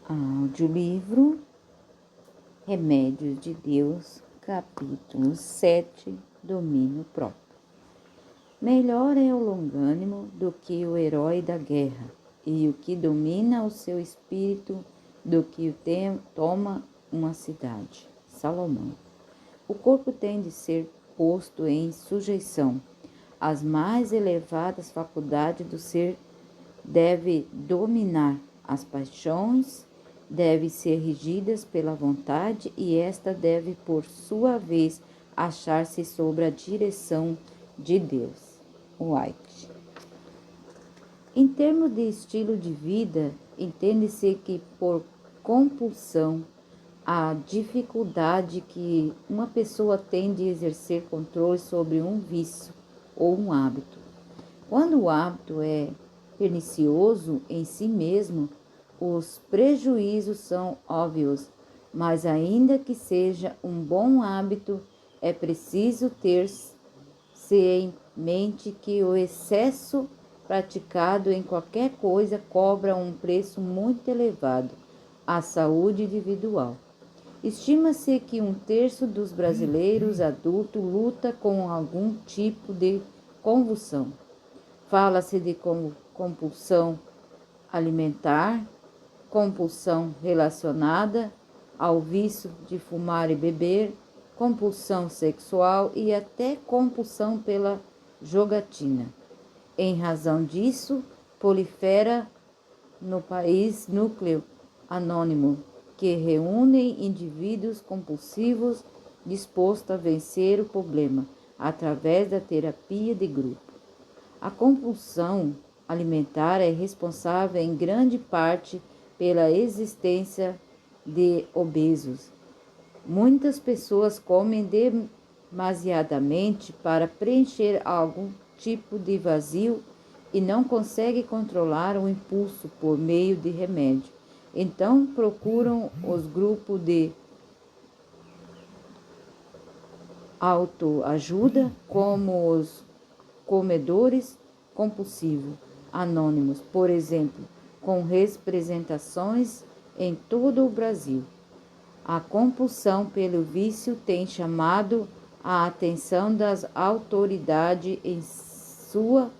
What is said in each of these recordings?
Audiolivro Remédios de Deus, capítulo 7, Domínio próprio. Melhor é o longânimo do que o herói da guerra, e o que domina o seu espírito do que o toma uma cidade. Salomão. O corpo tem de ser posto em sujeição. As mais elevadas faculdades do ser deve dominar as paixões, devem ser regidas pela vontade e esta deve, por sua vez, achar-se sob a direção de Deus. White. Em termos de estilo de vida, entende-se que por compulsão, a dificuldade que uma pessoa tem de exercer controle sobre um vício ou um hábito. Quando o hábito é pernicioso em si mesmo, os prejuízos são óbvios, mas ainda que seja um bom hábito, é preciso ter-se em mente que o excesso praticado em qualquer coisa cobra um preço muito elevado à saúde individual. Estima-se que 1/3 dos brasileiros adultos luta com algum tipo de convulsão. Fala-se de compulsão alimentar, compulsão relacionada ao vício de fumar e beber, compulsão sexual e até compulsão pela jogatina. Em razão disso, prolifera no país núcleo anônimo, que reúne indivíduos compulsivos dispostos a vencer o problema através da terapia de grupo. A compulsão alimentar é responsável em grande parte pela existência de obesos. Muitas pessoas comem demasiadamente para preencher algum tipo de vazio e não conseguem controlar o impulso por meio de remédio. Então procuram os grupos de autoajuda, como os comedores compulsivos anônimos, por exemplo, com representações em todo o Brasil. A compulsão pelo vício tem chamado a atenção das autoridades em sua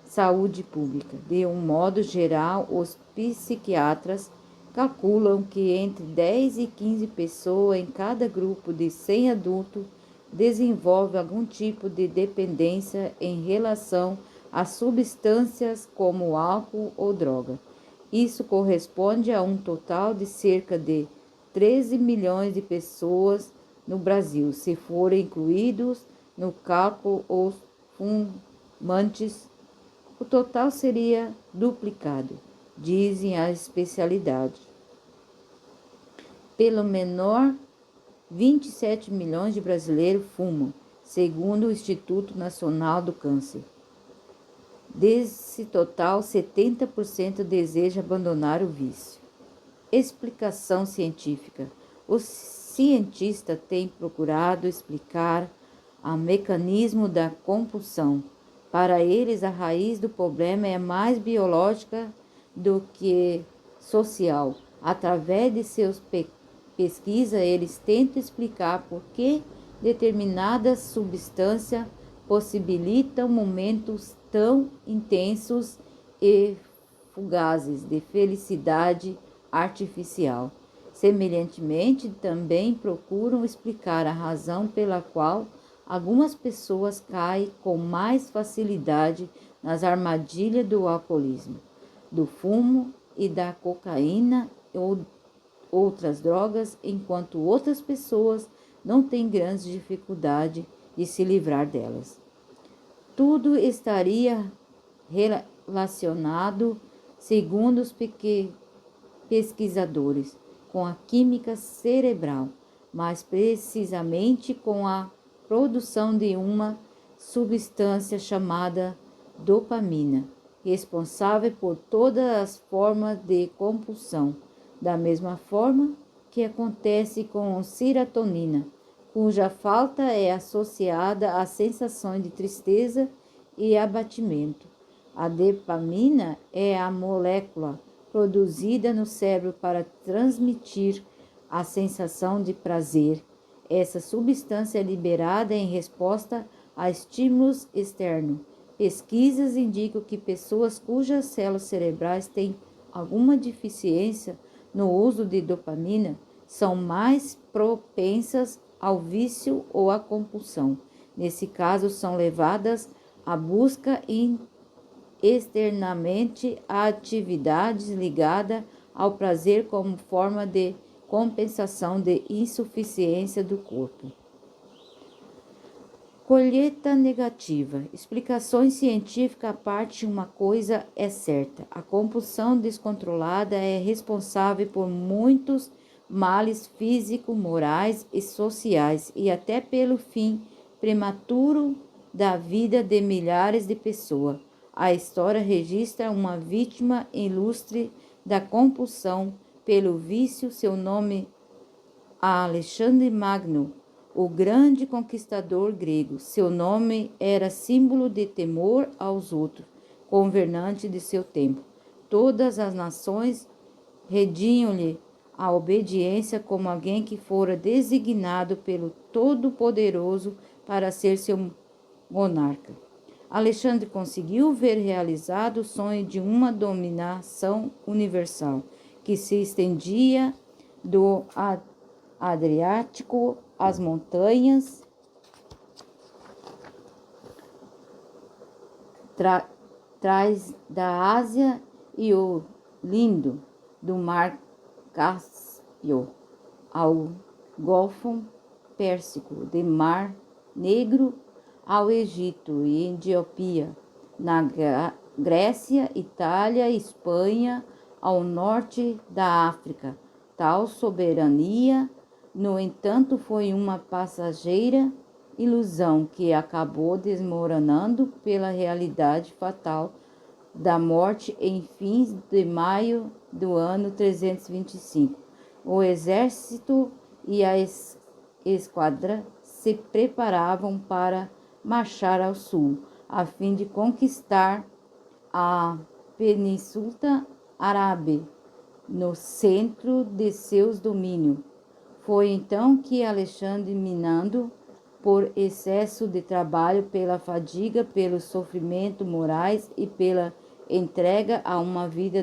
saúde pública. De um modo geral, os psiquiatras calculam que entre 10 e 15 pessoas em cada grupo de 100 adultos desenvolve algum tipo de dependência em relação a substâncias como álcool ou droga. Isso corresponde a um total de cerca de 13 milhões de pessoas no Brasil, se forem incluídos no cálculo os fumantes. O total seria duplicado, dizem as especialidades. Pelo menor 27 milhões de brasileiros fumam, segundo o Instituto Nacional do Câncer. Desse total, 70% deseja abandonar o vício. Explicação científica. Os cientistas têm procurado explicar o mecanismo da compulsão. Para eles, a raiz do problema é mais biológica do que social. Através de seus pesquisas, eles tentam explicar por que determinadas substâncias possibilitam momentos tão intensos e fugazes de felicidade artificial. Semelhantemente, também procuram explicar a razão pela qual algumas pessoas caem com mais facilidade nas armadilhas do alcoolismo, do fumo e da cocaína ou outras drogas, enquanto outras pessoas não têm grandes dificuldade de se livrar delas. Tudo estaria relacionado, segundo os pesquisadores, com a química cerebral, mais precisamente com a produção de uma substância chamada dopamina, responsável por todas as formas de compulsão, da mesma forma que acontece com a serotonina, cuja falta é associada a sensações de tristeza e abatimento. A dopamina é a molécula produzida no cérebro para transmitir a sensação de prazer. Essa substância é liberada em resposta a estímulos externos. Pesquisas indicam que pessoas cujas células cerebrais têm alguma deficiência no uso de dopamina são mais propensas ao vício ou à compulsão. Nesse caso, são levadas à busca externamente a atividades ligadas ao prazer como forma de compensação de insuficiência do corpo. Colheita negativa. Explicações científicas à parte, uma coisa é certa: a compulsão descontrolada é responsável por muitos males físicos, morais e sociais, e até pelo fim prematuro da vida de milhares de pessoas. A história registra uma vítima ilustre da compulsão pelo vício, seu nome Alexandre Magno, o grande conquistador grego. Seu nome era símbolo de temor aos outros, governante de seu tempo. Todas as nações rendiam-lhe a obediência como alguém que fora designado pelo Todo-Poderoso para ser seu monarca. Alexandre conseguiu ver realizado o sonho de uma dominação universal, que se estendia do Adriático às montanhas trás da Ásia e o lindo do Mar Cáspio ao Golfo Pérsico, de Mar Negro ao Egito e Etiópia, na Grécia, Itália e Espanha, ao norte da África. Tal soberania, no entanto, foi uma passageira ilusão que acabou desmoronando pela realidade fatal da morte em fins de maio do ano 325. O exército e a esquadra se preparavam para marchar ao sul, a fim de conquistar a Península Árabe no centro de seus domínios. Foi então que Alexandre, minando por excesso de trabalho, pela fadiga, pelo sofrimento morais e pela entrega a uma vida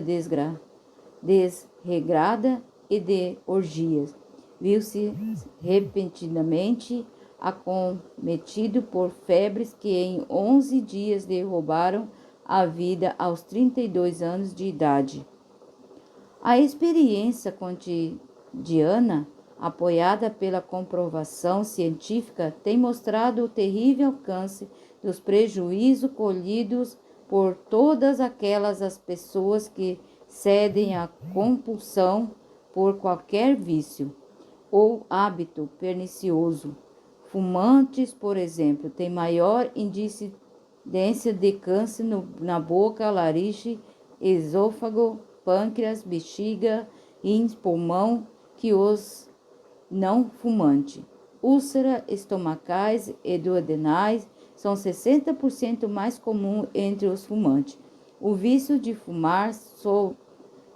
desregrada e de orgias, viu-se repentinamente acometido por febres que em 11 dias lhe roubaram a vida aos 32 anos de idade. A experiência cotidiana, apoiada pela comprovação científica, tem mostrado o terrível alcance dos prejuízos colhidos por todas aquelas as pessoas que cedem à compulsão por qualquer vício ou hábito pernicioso. Fumantes, por exemplo, têm maior incidência de câncer na boca, laringe, esôfago, pâncreas, bexiga, rins, pulmão que os não fumantes. Úlceras estomacais e duodenais são 60% mais comuns entre os fumantes. O vício de fumar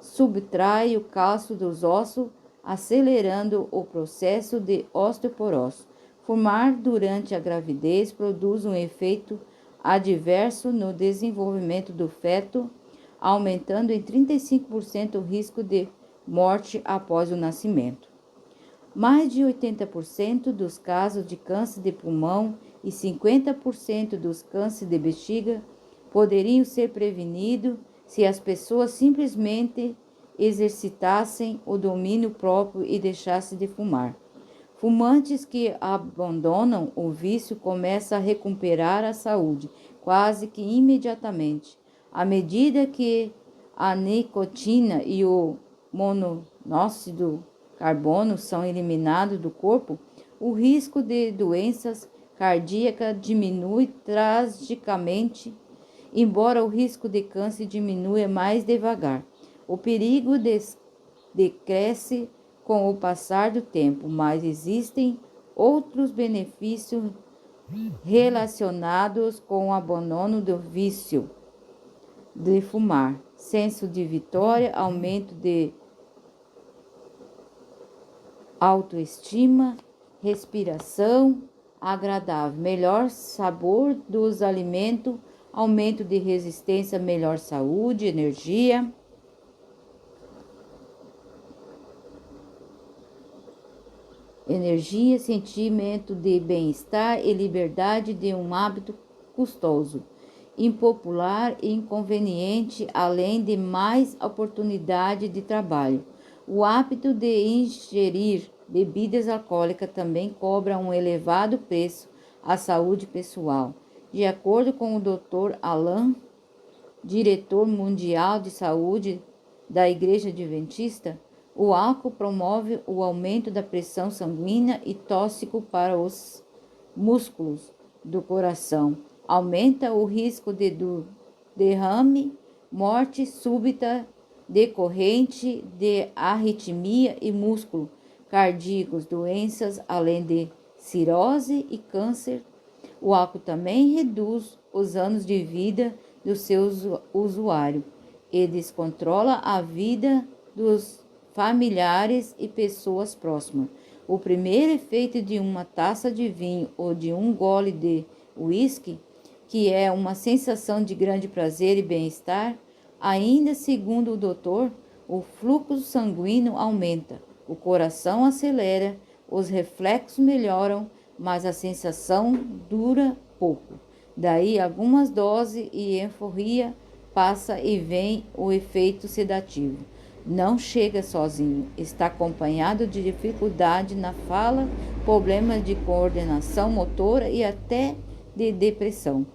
subtrai o cálcio dos ossos, acelerando o processo de osteoporose. Fumar durante a gravidez produz um efeito adverso no desenvolvimento do feto, aumentando em 35% o risco de morte após o nascimento. Mais de 80% dos casos de câncer de pulmão e 50% dos cânceres de bexiga poderiam ser prevenidos se as pessoas simplesmente exercitassem o domínio próprio e deixassem de fumar. Fumantes que abandonam o vício começam a recuperar a saúde quase que imediatamente. À medida que a nicotina e o monóxido de carbono são eliminados do corpo, o risco de doenças cardíacas diminui drasticamente, embora o risco de câncer diminua mais devagar. O perigo decresce com o passar do tempo, mas existem outros benefícios relacionados com o abandono do vício de fumar. senso de vitória, aumento de autoestima, respiração agradável, melhor sabor dos alimentos, aumento de resistência, melhor saúde, energia, sentimento de bem-estar e liberdade de um hábito custoso, impopular e inconveniente, além de mais oportunidade de trabalho. O hábito de ingerir bebidas alcoólicas também cobra um elevado preço à saúde pessoal. De acordo com o Dr. Alan, diretor mundial de saúde da Igreja Adventista, o álcool promove o aumento da pressão sanguínea e tóxico para os músculos do coração, aumenta o risco de derrame, morte súbita decorrente de arritmia e músculo cardíacos, doenças além de cirrose e câncer. O álcool também reduz os anos de vida do seu usuário e descontrola a vida dos familiares e pessoas próximas. O primeiro efeito de uma taça de vinho ou de um gole de uísque, que é uma sensação de grande prazer e bem-estar, ainda segundo o doutor, o fluxo sanguíneo aumenta, o coração acelera, os reflexos melhoram, mas a sensação dura pouco. Daí algumas doses e euforia passa e vem o efeito sedativo. Não chega sozinho, está acompanhado de dificuldade na fala, problemas de coordenação motora e até de depressão.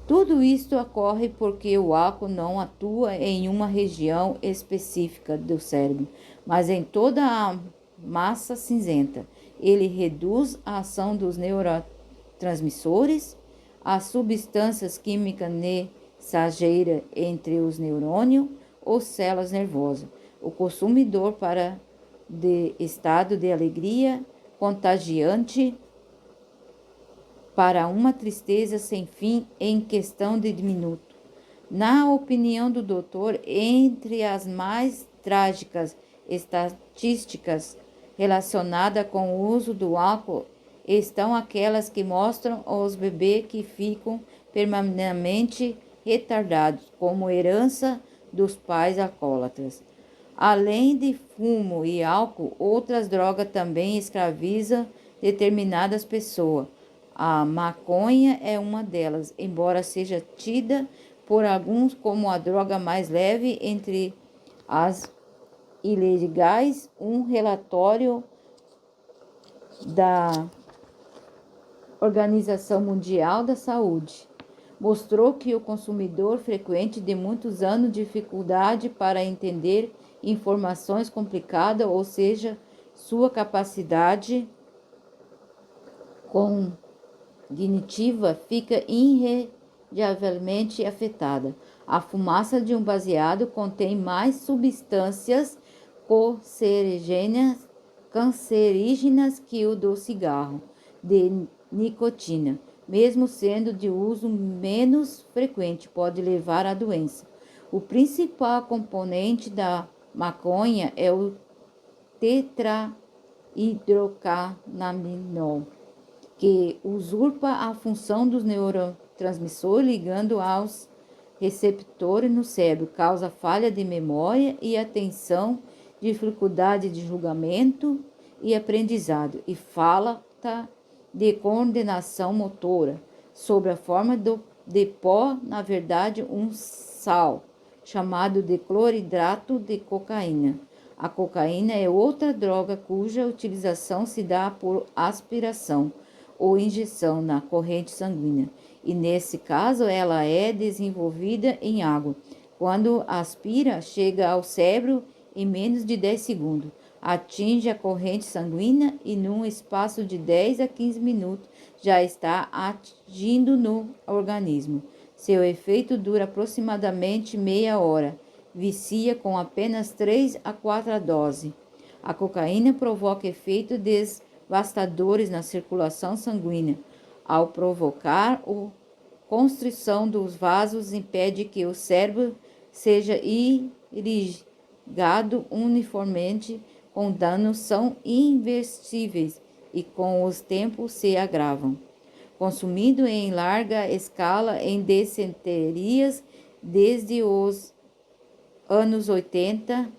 Tudo isto ocorre porque o álcool não atua em uma região específica do cérebro, mas em toda a massa cinzenta. Ele reduz a ação dos neurotransmissores, as substâncias químicas mensageiras entre os neurônios ou células nervosas. O consumidor para de estado de alegria contagiante para uma tristeza sem fim em questão de minuto. Na opinião do doutor, entre as mais trágicas estatísticas relacionadas com o uso do álcool estão aquelas que mostram os bebês que ficam permanentemente retardados, como herança dos pais alcoólatras. Além de fumo e álcool, outras drogas também escravizam determinadas pessoas. A maconha é uma delas, embora seja tida por alguns como a droga mais leve entre as ilegais. Um relatório da Organização Mundial da Saúde mostrou que o consumidor frequente de muitos anos dificuldade para entender informações complicadas, ou seja, sua capacidade cognitiva fica irremediavelmente afetada. A fumaça de um baseado contém mais substâncias cancerígenas que o do cigarro de nicotina, mesmo sendo de uso menos frequente, pode levar à doença. O principal componente da maconha é o tetrahidrocannabinol, que usurpa a função dos neurotransmissores ligando aos receptores no cérebro, causa falha de memória e atenção, dificuldade de julgamento e aprendizado, e falta de coordenação motora, sob a forma de pó, na verdade, um sal, chamado de cloridrato de cocaína. A cocaína é outra droga cuja utilização se dá por aspiração ou injeção na corrente sanguínea, e nesse caso ela é desenvolvida em água. Quando aspira, chega ao cérebro em menos de 10 segundos, atinge a corrente sanguínea e num espaço de 10 a 15 minutos já está agindo no organismo. Seu efeito dura aproximadamente meia hora. Vicia com apenas 3 a 4 doses. A cocaína provoca efeitos devastadores na circulação sanguínea. Ao provocar a constrição dos vasos, impede que o cérebro seja irrigado uniformemente com danos são inversíveis e com os tempos se agravam. Consumido em larga escala em decenterias desde os anos 80,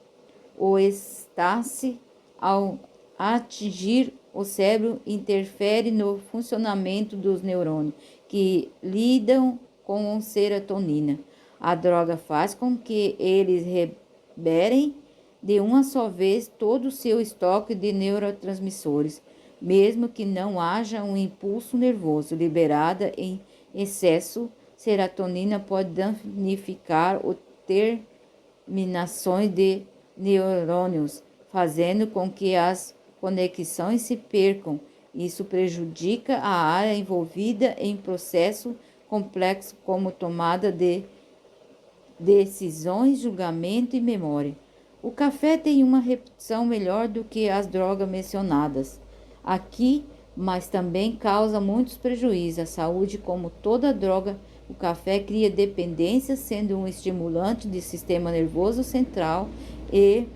o estresse, ao atingir o cérebro, interfere no funcionamento dos neurônios que lidam com serotonina. A droga faz com que eles liberem de uma só vez todo o seu estoque de neurotransmissores, mesmo que não haja um impulso nervoso. Liberada em excesso, serotonina pode danificar o terminações de neurônios, fazendo com que as conexões se percam. Isso prejudica a área envolvida em processo complexo como tomada de decisões, julgamento e memória. O café tem uma reputação melhor do que as drogas mencionadas aqui, mas também causa muitos prejuízos à saúde. Como toda droga, o café cria dependência, sendo um estimulante do sistema nervoso central, e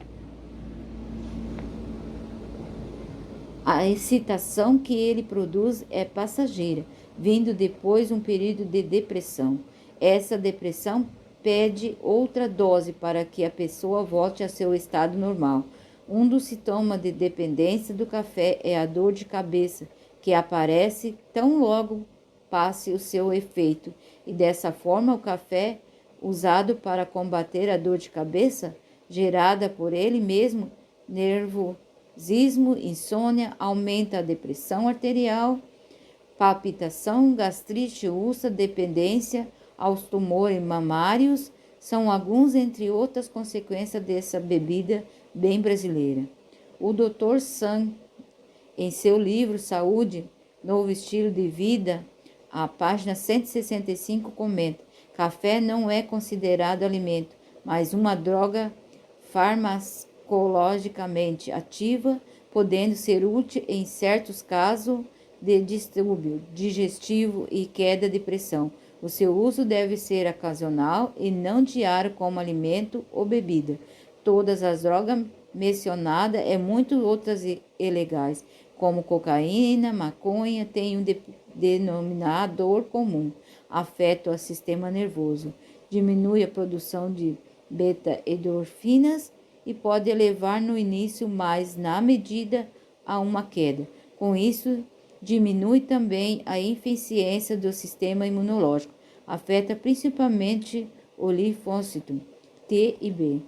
a excitação que ele produz é passageira, vindo depois um período de depressão. Essa depressão pede outra dose para que a pessoa volte a seu estado normal. Um dos sintomas de dependência do café é a dor de cabeça, que aparece tão logo passe o seu efeito, e dessa forma o café, usado para combater a dor de cabeça gerada por ele mesmo, nervosismo, insônia, aumenta a depressão arterial, palpitação, gastrite, úlcera, dependência aos tumores mamários, são alguns entre outras consequências dessa bebida bem brasileira. O Dr. Sam, em seu livro Saúde, Novo Estilo de Vida, a página 165, comenta: café não é considerado alimento, mas uma droga farmacologicamente ativa, podendo ser útil em certos casos de distúrbio digestivo e queda de pressão. O seu uso deve ser ocasional e não diário como alimento ou bebida. Todas as drogas mencionadas e muitas outras ilegais, como cocaína, maconha, têm um denominador comum: afeta o sistema nervoso, diminui a produção de beta-endorfinas e pode levar no início, mas na medida, a uma queda. Com isso, diminui também a eficiência do sistema imunológico. Afeta principalmente o linfócito T e B.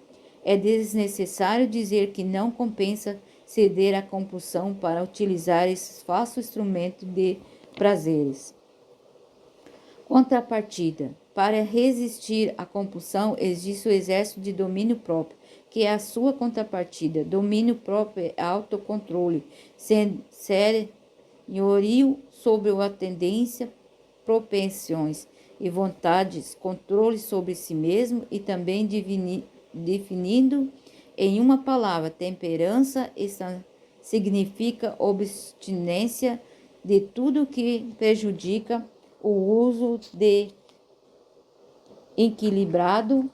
É desnecessário dizer que não compensa ceder à compulsão para utilizar esses falsos instrumentos de prazeres. Contrapartida: para resistir à compulsão, existe o exercício de domínio próprio, que é a sua contrapartida. Domínio próprio é autocontrole, senhorio sobre a tendência, propensões e vontades, controle sobre si mesmo e também definindo em uma palavra, temperança. Essa significa abstinência de tudo que prejudica o uso de equilibrado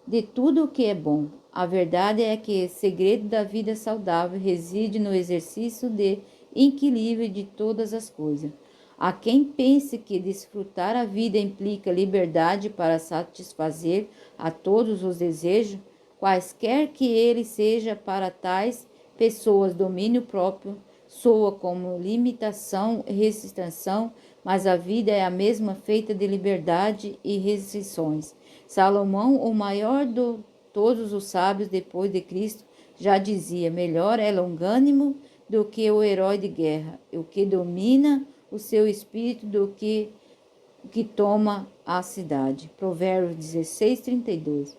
de tudo o que é bom. A verdade é que o segredo da vida saudável reside no exercício de equilíbrio de todas as coisas. Há quem pense que desfrutar a vida implica liberdade para satisfazer a todos os desejos, quaisquer que ele seja. Para tais pessoas, domínio próprio soa como limitação e restrição, mas a vida é a mesma, feita de liberdade e restrições. Salomão, o maior de todos os sábios depois de Cristo, já dizia: melhor é longânimo do que o herói de guerra, o que domina o seu espírito, do que toma a cidade. Provérbios 16, 32.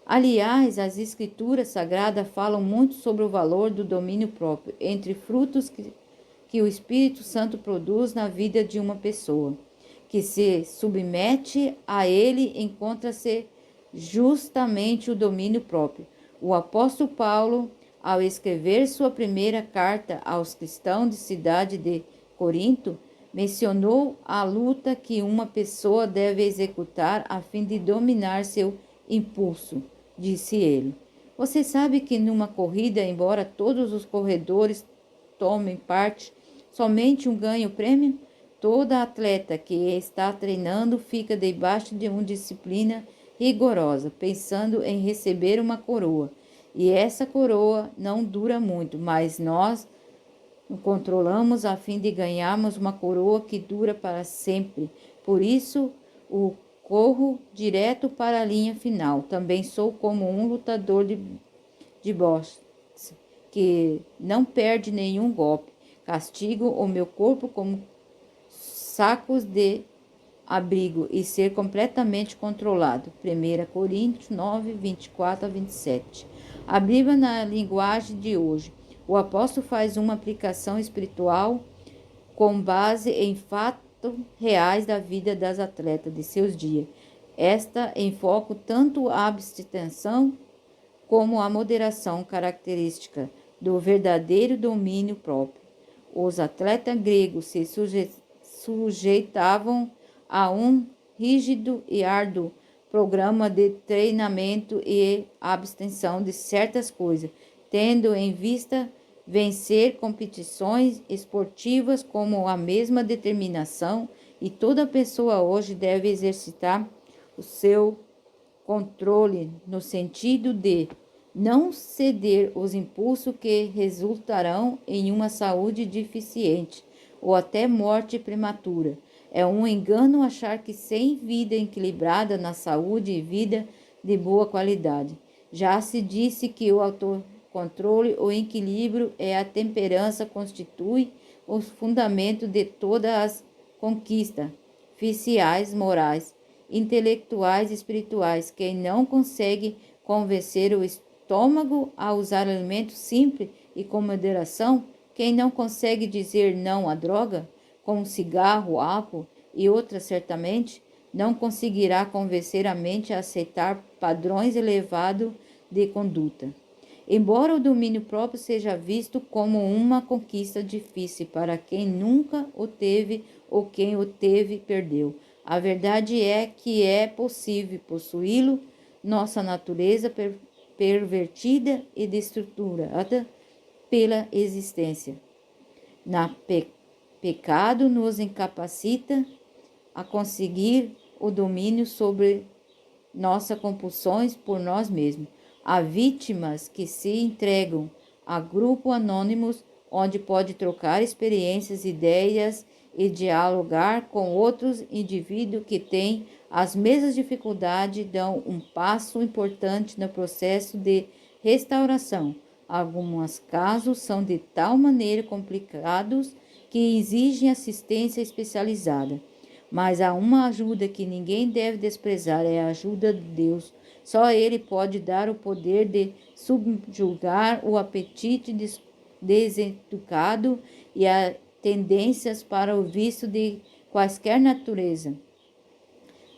Aliás, as escrituras sagradas falam muito sobre o valor do domínio próprio, entre frutos que o Espírito Santo produz na vida de uma pessoa que se submete a ele. Encontra-se justamente o domínio próprio. O apóstolo Paulo, ao escrever sua primeira carta aos cristãos de cidade de Corinto, mencionou a luta que uma pessoa deve executar a fim de dominar seu impulso, disse ele. Você sabe que numa corrida, embora todos os corredores tomem parte, somente um ganha o prêmio? Toda atleta que está treinando fica debaixo de uma disciplina rigorosa, pensando em receber uma coroa. E essa coroa não dura muito, mas nós nos controlamos a fim de ganharmos uma coroa que dura para sempre. Por isso, corro direto para a linha final. Também sou como um lutador de boxe, que não perde nenhum golpe. Castigo o meu corpo como sacos de abrigo e ser completamente controlado. 1 Coríntios 9, 24 a 27. A Bíblia na linguagem de hoje. O apóstolo faz uma aplicação espiritual com base em fatos reais da vida das atletas de seus dias. Esta enfoca tanto a abstenção como a moderação, característica do verdadeiro domínio próprio. Os atletas gregos se sujeitavam a um rígido e árduo programa de treinamento e abstenção de certas coisas, tendo em vista vencer competições esportivas com a mesma determinação, e toda pessoa hoje deve exercitar o seu controle no sentido de não ceder os impulsos que resultarão em uma saúde deficiente ou até morte prematura. É um engano achar que sem vida equilibrada na saúde e vida de boa qualidade. Já se disse que o autocontrole, o equilíbrio e a temperança constituem os fundamentos de todas as conquistas oficiais, morais, intelectuais e espirituais. Quem não consegue convencer o estômago a usar alimentos simples e com moderação, quem não consegue dizer não à droga, como cigarro, álcool e outras, certamente não conseguirá convencer a mente a aceitar padrões elevados de conduta. Embora o domínio próprio seja visto como uma conquista difícil para quem nunca o teve ou quem o teve perdeu, a verdade é que é possível possuí-lo. Nossa natureza pervertida e destruturada pela existência na pecado nos incapacita a conseguir o domínio sobre nossas compulsões por nós mesmos. Há vítimas que se entregam a grupos anônimos onde pode trocar experiências, ideias e dialogar com outros indivíduos que têm as mesmas dificuldades, dão um passo importante no processo de restauração. Alguns casos são de tal maneira complicados que exigem assistência especializada. Mas há uma ajuda que ninguém deve desprezar, é a ajuda de Deus. Só Ele pode dar o poder de subjugar o apetite deseducado e as tendências para o vício de quaisquer natureza.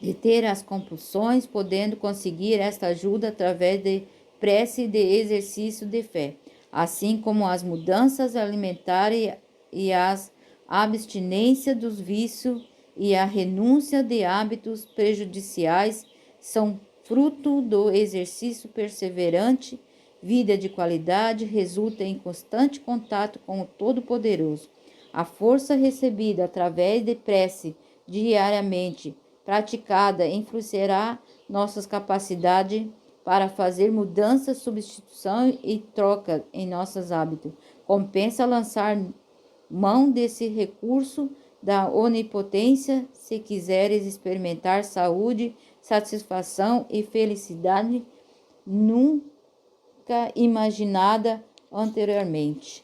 De ter as compulsões, podendo conseguir esta ajuda através de prece e de exercício de fé, assim como as mudanças alimentares e as abstinência dos vícios e a renúncia de hábitos prejudiciais são fruto do exercício perseverante. Vida de qualidade resulta em constante contato com o Todo-Poderoso. A força recebida através de prece diariamente praticada influenciará nossas capacidades para fazer mudanças, substituição e troca em nossos hábitos. Compensa lançar mão desse recurso da onipotência se quiseres experimentar saúde, satisfação e felicidade nunca imaginada anteriormente.